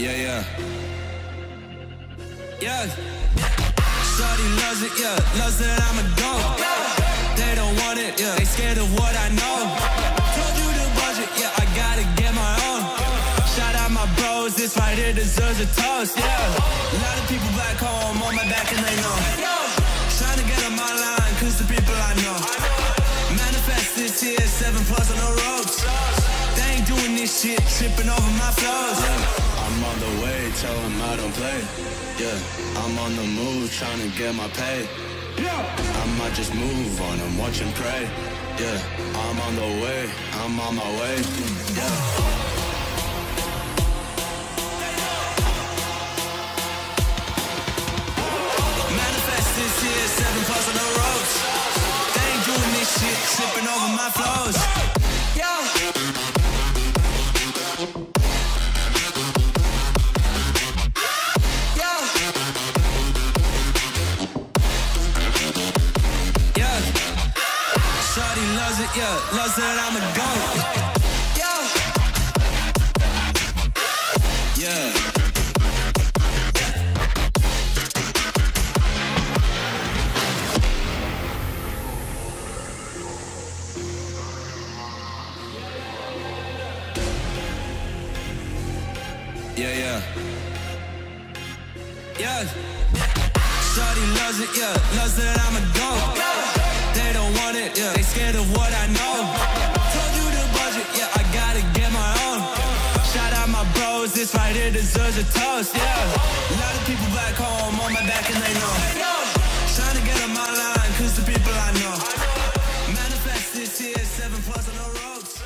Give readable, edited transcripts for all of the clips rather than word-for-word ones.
Yeah, yeah. Yeah. Shorty loves it, yeah. Loves that I'm a dog. They don't want it, yeah. They scared of what I know. Told you the budget, yeah. I gotta get my own. Shout out my bros, this right here deserves a toast, yeah. A lot of people back home on my back and they know. Trying to get on my line, cause the people I know. Manifest this year, 7+ on the ropes. They ain't doing this shit, tripping over my flows. Yeah, I'm on the way, tell them I don't play. Yeah, I'm on the move, trying to get my pay. I might just move on and watch and pray. Yeah, I'm on the way, I'm on my way. Yeah. This year, 7+ on the ropes. They ain't doing this shit, tripping over my flows. Yeah. Yeah. Yeah. Shorty loves it, yeah. Loves that I'm a goat. Yeah. Yeah. Yeah, yeah. Yeah. Shorty loves it, yeah. Loves that I'm a dog. They don't want it, yeah. They scared of what I know. Told you the budget, yeah. I gotta get my own. Shout out my bros, this right here deserves a toast, yeah. A lot of people back home on my back and they know. Trying to get on my line, cause the people I know. Manifest this year, 7+ on the ropes.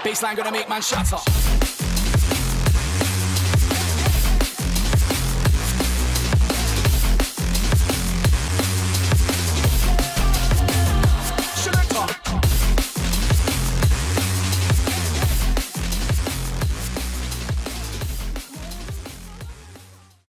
Baseline gonna make man shut up.